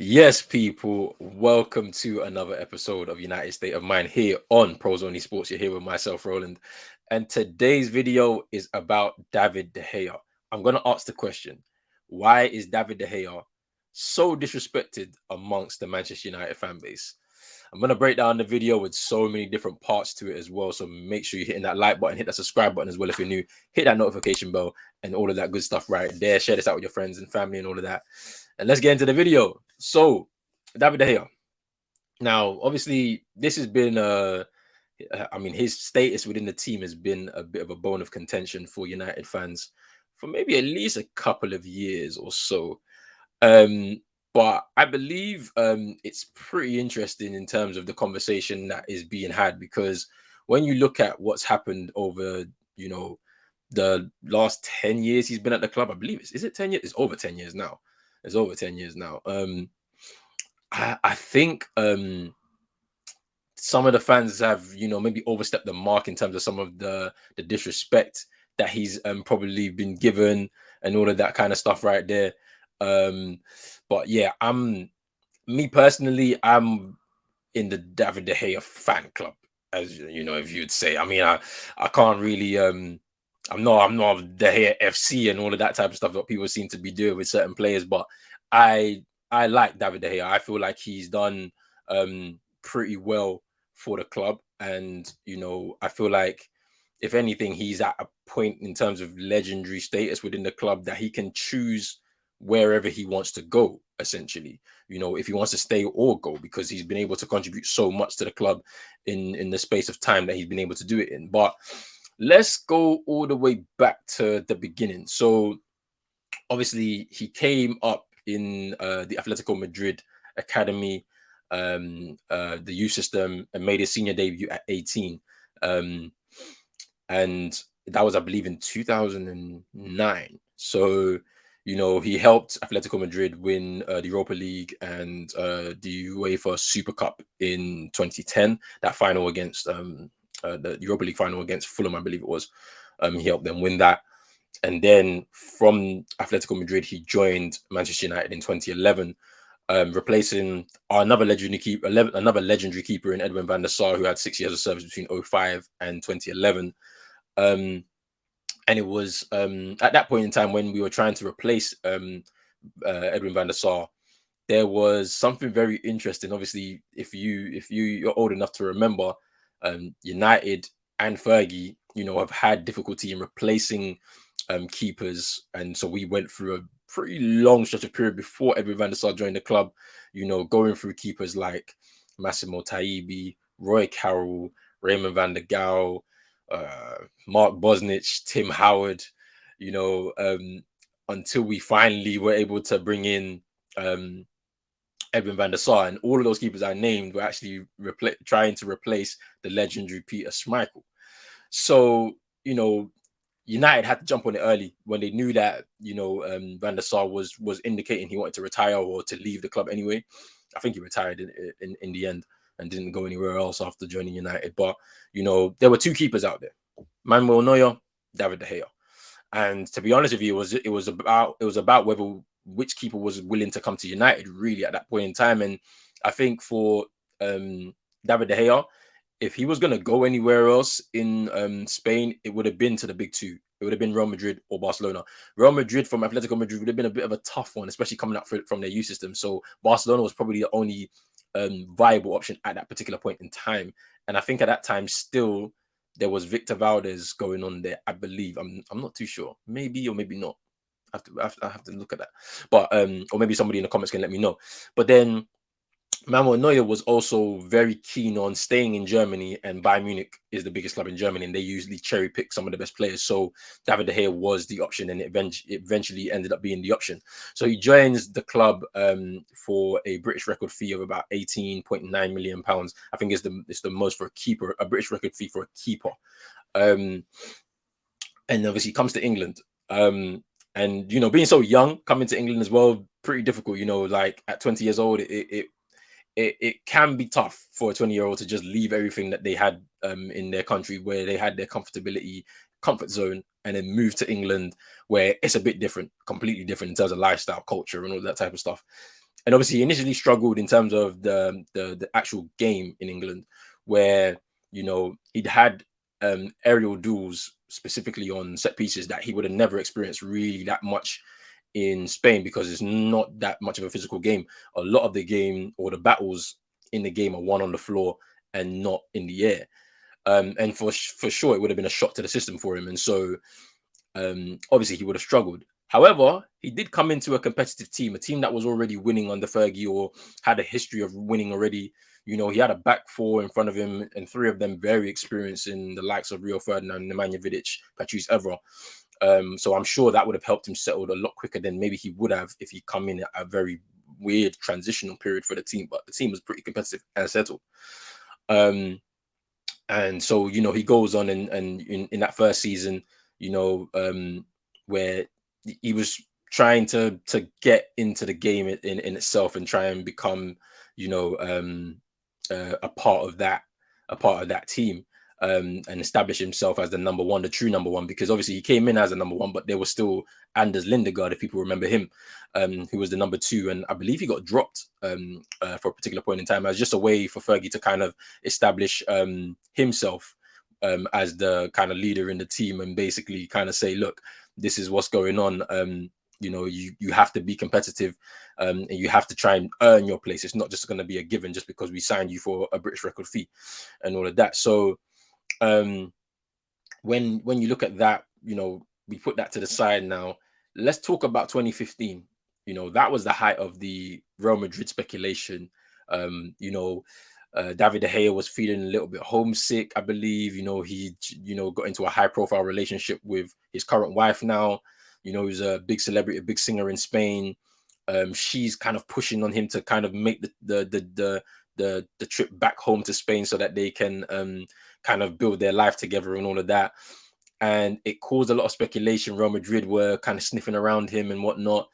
Yes, people, welcome to another episode of United State of Mind here on Pros Only Sports. You're here with myself, Roland, and today's video is about David De Gea. I'm going to ask the question, why is David De Gea so disrespected amongst the Manchester United fan base? I'm going to break down the video with so many different parts to it as well, so make sure you're hitting that like button, hit that subscribe button as well if you're new, hit that notification bell, and all of that good stuff right there. Share this out with your friends and family and all of that. And let's get into the video. So, David De Gea. Now, obviously, this has been his status within the team has been a bit of a bone of contention for United fans for maybe at least a couple of years or so. Um, but I believe it's pretty interesting in terms of the conversation that is being had, because when you look at what's happened over, you know, the last 10 years he's been at the club, I believe is it 10 years? It's over 10 years now. It's over 10 years now. I think some of the fans have, maybe overstepped the mark in terms of some of the disrespect that he's probably been given and all of that kind of stuff right there. But yeah, me personally, I'm in the David De Gea fan club, as you know, if you'd say. I mean, I can't really I'm not De Gea FC and all of that type of stuff that people seem to be doing with certain players, but I like David De Gea. I feel like he's done pretty well for the club, and I feel like if anything, he's at a point in terms of legendary status within the club that he can choose wherever he wants to go, essentially. If he wants to stay or go, because he's been able to contribute so much to the club in the space of time that he's been able to do it in. But let's go all the way back to the beginning. So obviously he came up in the Atletico Madrid academy, the youth system, and made his senior debut at 18. And that was, I believe, in 2009. So, he helped Atletico Madrid win the Europa League and the UEFA Super Cup in 2010. That final against the Europa League final against Fulham, I believe it was. He helped them win that. And then from Atletico Madrid, he joined Manchester United in 2011, replacing another legendary keeper in Edwin van der Sar, who had 6 years of service between 2005 and 2011. And it was at that point in time when we were trying to replace Edwin van der Sar, there was something very interesting. Obviously, if you're old enough to remember, United and Fergie, have had difficulty in replacing keepers, and so we went through a pretty long stretch of period before Edwin van der Sar joined the club. Going through keepers like Massimo Taibi, Roy Carroll, Raymond van der Gaal, Mark Bosnich, Tim Howard, until we finally were able to bring in Edwin van der Sar. And all of those keepers I named were actually trying to replace the legendary Peter Schmeichel. So, United had to jump on it early when they knew that, Van der Sar was indicating he wanted to retire or to leave the club anyway. I think he retired in the end and didn't go anywhere else after joining United. But, there were two keepers out there, Manuel Neuer, David De Gea. And to be honest with you, it was about which keeper was willing to come to United really at that point in time. And I think for David De Gea, if he was going to go anywhere else in Spain, it would have been to the big two. It would have been Real Madrid or Barcelona. Real Madrid from Atletico Madrid would have been a bit of a tough one, especially coming up from their youth system. So Barcelona was probably the only viable option at that particular point in time. And I think at that time still there was Victor Valdez going on there, I believe. I'm not too sure. Maybe or maybe not. I have to look at that. But or maybe somebody in the comments can let me know. But then Manuel Neuer was also very keen on staying in Germany, and Bayern Munich is the biggest club in Germany, and they usually cherry pick some of the best players. So David De Gea was the option, and it eventually ended up being the option. So he joins the club for a British record fee of about £18.9 million. I think it's the most for a keeper, a British record fee for a keeper. And obviously he comes to England. And being so young, coming to England as well, pretty difficult. Like at 20 years old, it can be tough for a 20-year-old to just leave everything that they had in their country where they had their comfort zone, and then move to England where it's a bit different, completely different in terms of lifestyle, culture, and all that type of stuff. And obviously he initially struggled in terms of the actual game in England, where he'd had aerial duels specifically on set pieces that he would have never experienced really that much in Spain, because it's not that much of a physical game. A lot of the game, or the battles in the game, are won on the floor and not in the air. And for sure, it would have been a shock to the system for him. And so obviously he would have struggled. However, he did come into a competitive team, a team that was already winning under Fergie, or had a history of winning already. He had a back four in front of him, and three of them very experienced, in the likes of Rio Ferdinand, Nemanja Vidic, Patrice Evra. So I'm sure that would have helped him settle a lot quicker than maybe he would have if he come in at a very weird transitional period for the team. But the team was pretty competitive and settled. And so, he goes on, and in that first season, where he was trying to get into the game in itself, and try and become, a part of that team, and establish himself as the number one, the true number one, because obviously he came in as a number one, but there was still Anders Lindegaard, if people remember him, who was the number two, and I believe he got dropped for a particular point in time, as just a way for Fergie to kind of establish himself as the kind of leader in the team, and basically kind of say, look, this is what's going on. You have to be competitive, and you have to try and earn your place. It's not just going to be a given just because we signed you for a British record fee and all of that. So when you look at that, we put that to the side now. Let's talk about 2015. That was the height of the Real Madrid speculation. David De Gea was feeling a little bit homesick, I believe. He got into a high profile relationship with his current wife now. He's a big celebrity, a big singer in Spain. She's kind of pushing on him to kind of make the trip back home to Spain, so that they can kind of build their life together and all of that. And it caused a lot of speculation. Real Madrid were kind of sniffing around him and whatnot.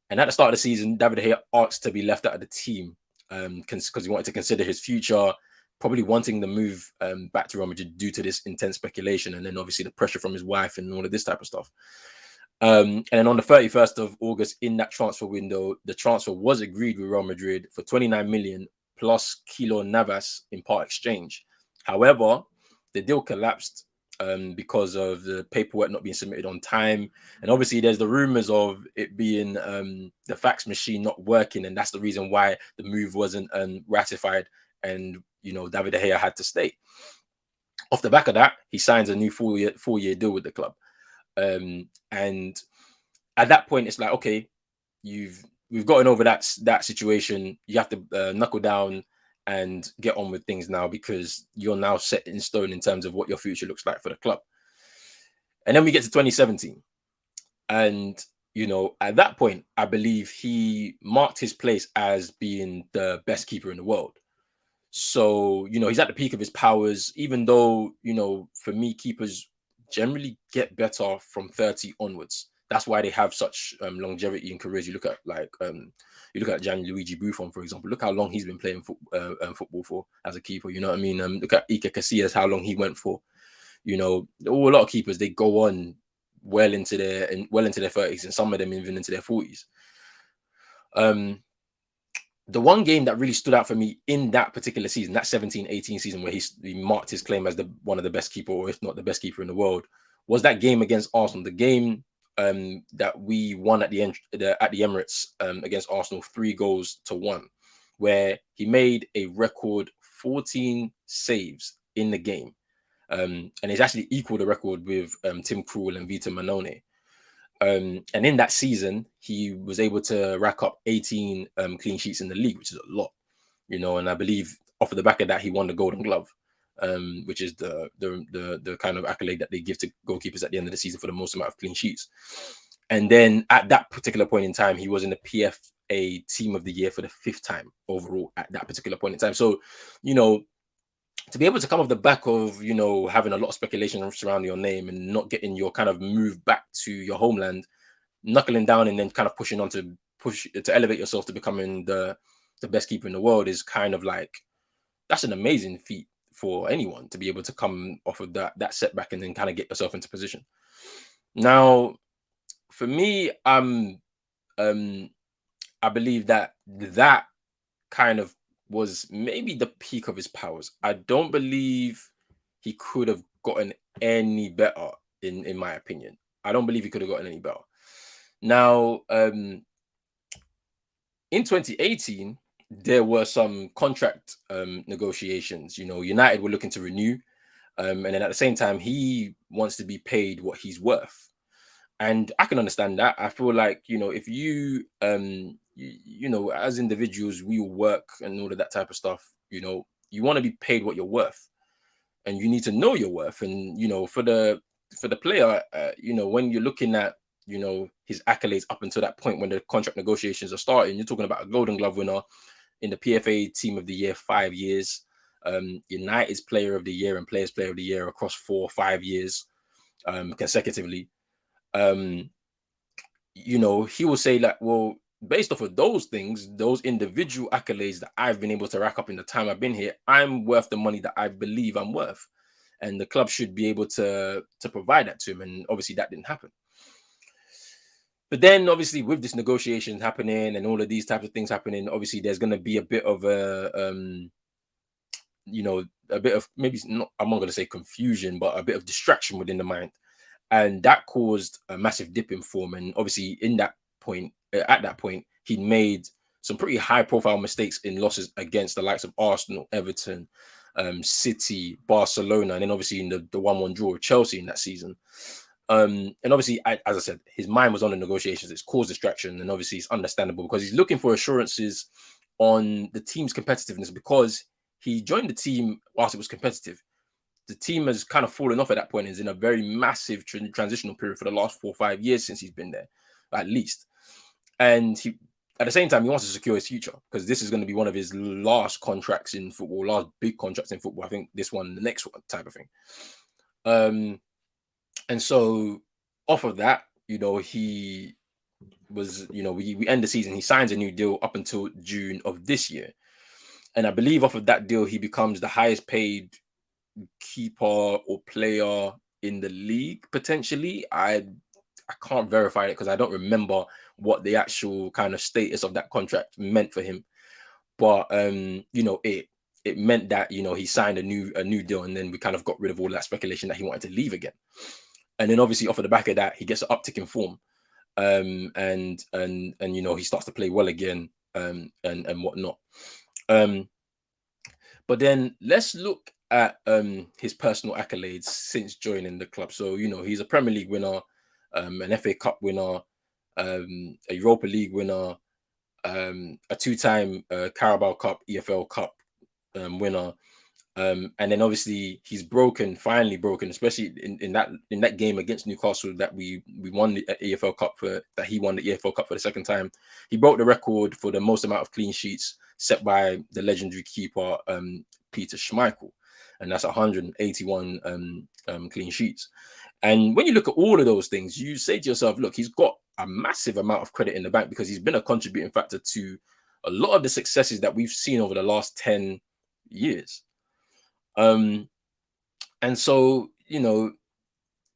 And at the start of the season, David De Gea asked to be left out of the team, because he wanted to consider his future, probably wanting the move back to Real Madrid due to this intense speculation, and then obviously the pressure from his wife and all of this type of stuff. And then on the 31st of August, in that transfer window, the transfer was agreed with Real Madrid for 29 million plus Kilo Navas in part exchange. However, the deal collapsed because of the paperwork not being submitted on time. And obviously there's the rumors of it being the fax machine not working, and that's the reason why the move wasn't ratified, and David De Gea had to stay. Off the back of that, he signs a new four-year deal with the club. And at that point, it's like, okay, we've gotten over that situation. You have to knuckle down and get on with things now, because you're now set in stone in terms of what your future looks like for the club. And then we get to 2017, and at that point, I believe he marked his place as being the best keeper in the world. So he's at the peak of his powers, even though for me, keepers generally get better from 30 onwards. That's why they have such longevity in careers. You look at Gianluigi Buffon, for example. Look how long he's been playing football for as a keeper. You know what I mean? Look at Iker Casillas, how long he went for. A lot of keepers, they go on well into their 30s, and some of them even into their 40s. The one game that really stood out for me in that particular season, that 17-18 season, where he marked his claim as one of the best keeper, or if not the best keeper in the world, was that game against Arsenal. The game that we won at the Emirates against Arsenal, 3-1, where he made a record 14 saves in the game, and he's actually equaled the record with Tim Krul and Vita Manone. And in that season, he was able to rack up 18 clean sheets in the league, which is a lot, and I believe off of the back of that, he won the Golden Glove, which is the kind of accolade that they give to goalkeepers at the end of the season for the most amount of clean sheets. And then at that particular point in time, he was in the PFA Team of the Year for the 5th time overall at that particular point in time. So, to be able to come off the back of, having a lot of speculation surrounding your name and not getting your kind of move back to your homeland, knuckling down and then kind of pushing on to elevate yourself to becoming the best keeper in the world is kind of like, that's an amazing feat for anyone to be able to come off of that setback and then kind of get yourself into position. Now, for me, I believe that kind of was maybe the peak of his powers. I don't believe he could have gotten any better, in my opinion. I don't believe he could have gotten any better. Now, in 2018, there were some contract negotiations. You know, United were looking to renew, and then at the same time, he wants to be paid what he's worth. And I can understand that. I feel like, you know, if you know, as individuals, we all work and all of that type of stuff. You know, you want to be paid what you're worth, and you need to know your worth. And you know, for the player, you know, when you're looking at, you know, his accolades up until that point when the contract negotiations are starting, you're talking about a Golden Glove winner in the PFA Team of the Year 5 years, United's Player of the Year and Players Player of the Year across 4 or 5 years consecutively. Um, you know, he will say like, well, based off of those things, those individual accolades that I've been able to rack up in the time I've been here, I'm worth the money that I believe I'm worth, and the club should be able to provide that to him. And obviously, that didn't happen. But then, obviously, with this negotiation happening and all of these types of things happening, obviously, there's going to be a bit of a, you know, a bit of maybe not, I'm not going to say confusion, but a bit of distraction within the mind, and that caused a massive dip in form. And obviously, in that point, at that point, he made some pretty high-profile mistakes in losses against the likes of Arsenal, Everton, City, Barcelona, and then obviously in the 1-1 draw with Chelsea in that season. And obviously, as I said, his mind was on the negotiations. It's caused distraction, and obviously, it's understandable because he's looking for assurances on the team's competitiveness, because he joined the team whilst it was competitive. The team has kind of fallen off at that point and is in a very massive transitional period for the last 4 or 5 years since he's been there, at least. And he, at the same time, he wants to secure his future because this is going to be one of his last contracts in football, last big contracts in football. I think this one, the next one, type of thing. And so off of that, you know, he was, you know, we end the season. He signs a new deal up until June of this year. And I believe off of that deal, he becomes the highest paid keeper or player in the league, potentially. I can't verify it because I don't remember what the actual kind of status of that contract meant for him. But you know, it meant that, you know, he signed a new deal, and then we kind of got rid of all that speculation that he wanted to leave again. And then obviously off of the back of that, he gets an uptick in form. And you know, he starts to play well again, and whatnot. But then let's look at his personal accolades since joining the club. So, you know, he's a Premier League winner, an FA Cup winner, a Europa League winner, a 2-time Carabao Cup, EFL Cup winner. And then obviously he's finally broken, especially in that game against Newcastle that we won the EFL Cup for, that he won the EFL Cup for the second time. He broke the record for the most amount of clean sheets set by the legendary keeper Peter Schmeichel, and that's 181 clean sheets. And when you look at all of those things, you say to yourself, look, he's got a massive amount of credit in the bank because he's been a contributing factor to a lot of the successes that we've seen over the last 10 years. And so, you know,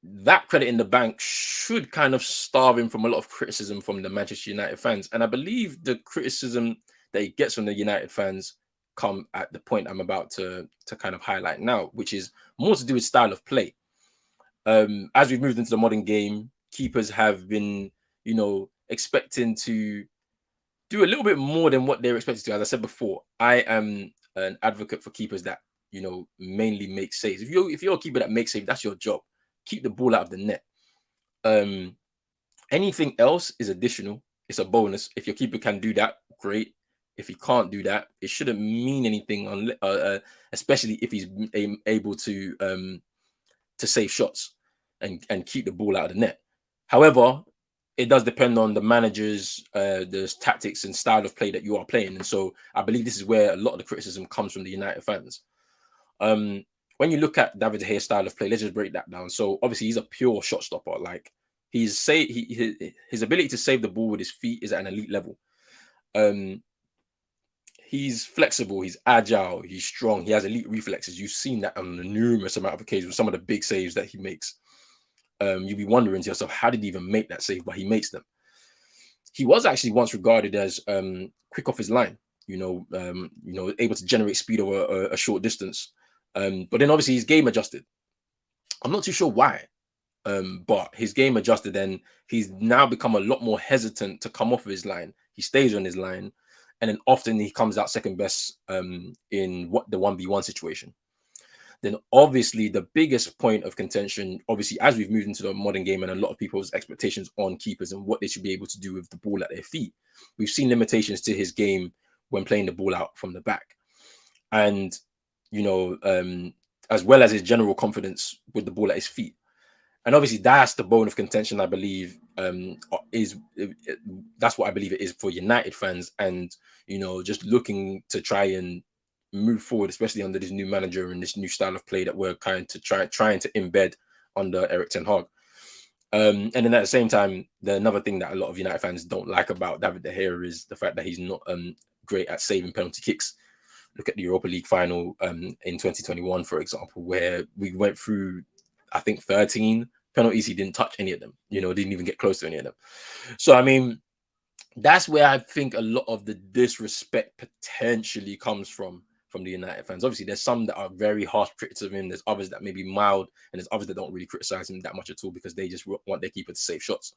that credit in the bank should kind of starve him from a lot of criticism from the Manchester United fans. And I believe the criticism that he gets from the United fans come at the point I'm about to kind of highlight now, which is more to do with style of play. As we've moved into the modern game, keepers have been, you know, expecting to do a little bit more than what they're expected to. As I said before, I am an advocate for keepers that, you know, mainly make saves. If you're a keeper that makes saves, that's your job. Keep the ball out of the net. Anything else is additional. It's a bonus. If your keeper can do that, great. If he can't do that, it shouldn't mean anything, especially if he's able to save shots and keep the ball out of the net. However, it does depend on the manager's the tactics and style of play that you are playing. And so I believe this is where a lot of the criticism comes from the United fans. When you look at David De Gea's style of play, let's just break that down. So obviously he's a pure shot stopper. Like his ability to save the ball with his feet is at an elite level. He's flexible, he's agile, he's strong, he has elite reflexes. You've seen that on a numerous amount of occasions with some of the big saves that he makes. You'll be wondering to yourself, how did he even make that save? But he makes them. he was actually once regarded as quick off his line, able to generate speed over a short distance. But then obviously his game adjusted. I'm not too sure why, but his game adjusted and he's now become a lot more hesitant to come off of his line. He stays on his line, and then often he comes out second best in what the 1v1 situation. Then obviously the biggest point of contention, obviously, as we've moved into the modern game and a lot of people's expectations on keepers and what they should be able to do with the ball at their feet, we've seen limitations to his game when playing the ball out from the back. And, as well as his general confidence with the ball at his feet. And obviously that's the bone of contention, I believe, that's what I believe it is for United fans. And, just looking to try and move forward, especially under this new manager and this new style of play that we're trying to embed under Erik ten Hag. And then at the same time, another thing that a lot of United fans don't like about David De Gea is the fact that he's not great at saving penalty kicks. Look at the Europa League final in 2021, for example, where we went through, I think, 13 penalties. He didn't touch any of them, didn't even get close to any of them. So, I mean, that's where I think a lot of the disrespect potentially comes from the United fans. Obviously, there's some that are very harsh critics of him. There's others that may be mild, and there's others that don't really criticize him that much at all because they just want their keeper to save shots.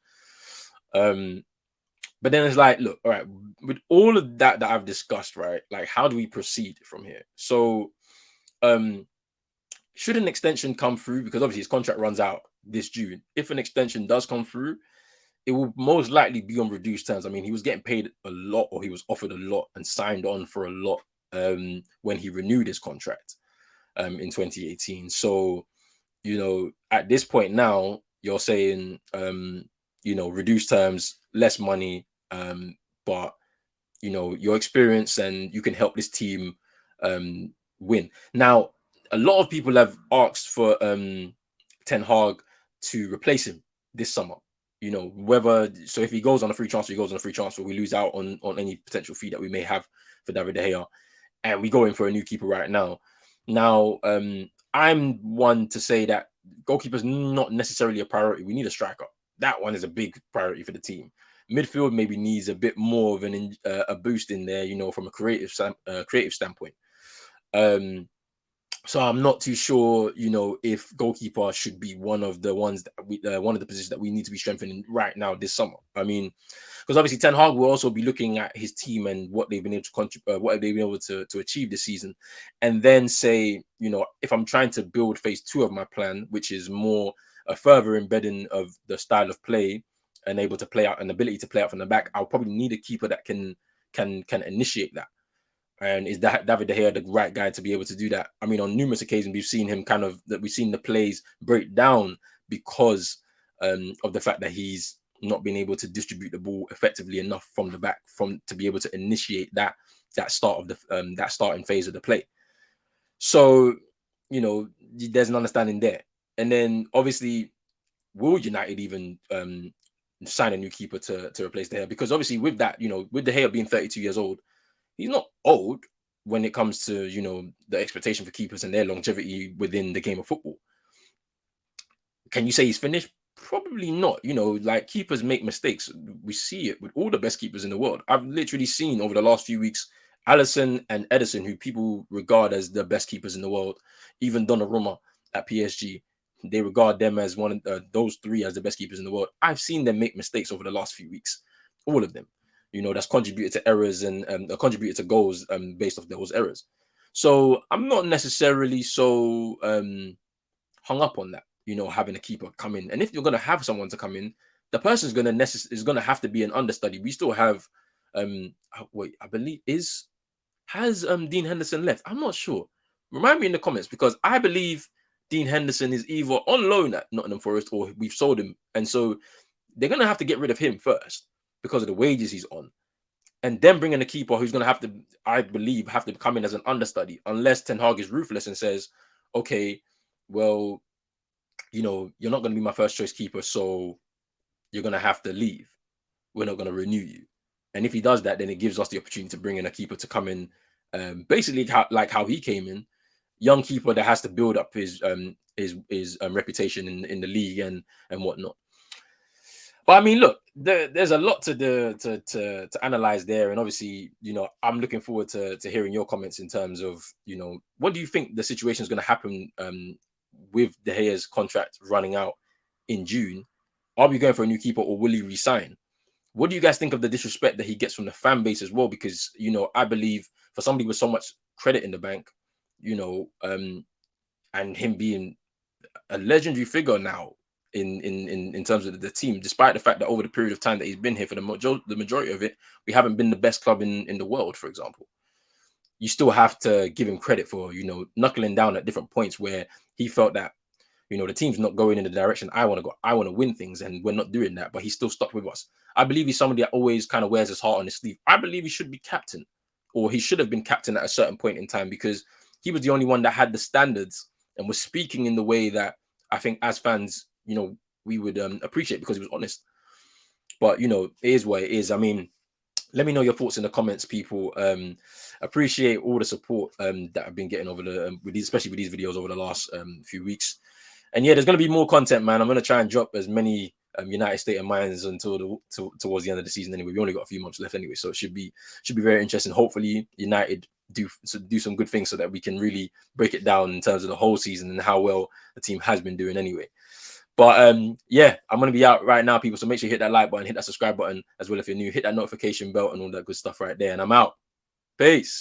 But then it's like, look, all right, with all of that I've discussed, right? Like, how do we proceed from here? So, should an extension come through, because obviously his contract runs out this June. If an extension does come through, it will most likely be on reduced terms. I mean, he was getting paid a lot, or he was offered a lot and signed on for a lot when he renewed his contract in 2018. So, at this point now, you're saying, reduced terms, less money, but, your experience and you can help this team win. Now, a lot of people have asked for Ten Hag to replace him this summer. So if he goes on a free transfer, he goes on a free transfer. We lose out on any potential fee that we may have for David De Gea, and we go in for a new keeper right now. Now, I'm one to say that goalkeeper's not necessarily a priority. We need a striker. That one is a big priority for the team. Midfield maybe needs a bit more of a boost in there, from a creative standpoint. So I'm not too sure, if goalkeeper should be one of the ones that one of the positions that we need to be strengthening right now this summer. I mean, because obviously Ten Hag will also be looking at his team and what they've been able to contribute, what they've been able to achieve this season, and then say, if I'm trying to build phase 2 of my plan, which is more a further embedding of the style of play and able to play out, an ability to play out from the back, I'll probably need a keeper that can initiate that. And is that David De Gea the right guy to be able to do that? I mean, on numerous occasions, we've seen him we've seen the plays break down because of the fact that he's not been able to distribute the ball effectively enough from the back to be able to initiate that start of that starting phase of the play. So, there's an understanding there. And then obviously, will United even sign a new keeper to replace De Gea? Because obviously with that, with De Gea being 32 years old, he's not old when it comes to, the expectation for keepers and their longevity within the game of football. Can you say he's finished? Probably not. Like, keepers make mistakes. We see it with all the best keepers in the world. I've literally seen over the last few weeks, Alisson and Ederson, who people regard as the best keepers in the world, even Donnarumma at PSG, they regard them as one of those three as the best keepers in the world. I've seen them make mistakes over the last few weeks, all of them. That's contributed to errors and contributed to goals based off those errors. So I'm not necessarily so hung up on that, having a keeper come in. And if you're going to have someone to come in, the person's going to have to be an understudy. We still have, I believe has Dean Henderson left? I'm not sure. Remind me in the comments, because I believe Dean Henderson is either on loan at Nottingham Forest or we've sold him. And so they're going to have to get rid of him first because of the wages he's on. And then bring in a keeper who's going to have to, I believe, come in as an understudy, unless Ten Hag is ruthless and says, okay, well, you're not going to be my first choice keeper, so you're going to have to leave. We're not going to renew you. And if he does that, then it gives us the opportunity to bring in a keeper to come in, basically like how he came in, young keeper that has to build up his reputation in the league and whatnot. But I mean, look, there's a lot to analyze there, and obviously, I'm looking forward to hearing your comments in terms of, what do you think the situation is going to happen with De Gea's contract running out in June? Are we going for a new keeper, or will he resign? What do you guys think of the disrespect that he gets from the fan base as well? Because I believe for somebody with so much credit in the bank, and him being a legendary figure now in terms of the team, despite the fact that over the period of time that he's been here, for the majority of it, we haven't been the best club in the world, for example. You still have to give him credit for knuckling down at different points where he felt that the team's not going in the direction I want to go. I want to win things, and we're not doing that. But he's still stuck with us. I believe he's somebody that always kind of wears his heart on his sleeve. I believe he should be captain, or he should have been captain at a certain point in time, because he was the only one that had the standards and was speaking in the way that I think as fans, we would appreciate, because he was honest. But it is what it is. I mean, let me know your thoughts in the comments, people. Appreciate all the support that I've been getting over especially with these videos over the last few weeks. And yeah, there's going to be more content, man. I'm going to try and drop as many United State of Minds until towards the end of the season. Anyway, we only got a few months left anyway, so it should be very interesting. Hopefully, United do some good things so that we can really break it down in terms of the whole season and how well the team has been doing anyway. But yeah, I'm going to be out right now, people. So make sure you hit that like button, hit that subscribe button as well if you're new. Hit that notification bell and all that good stuff right there. And I'm out. Peace.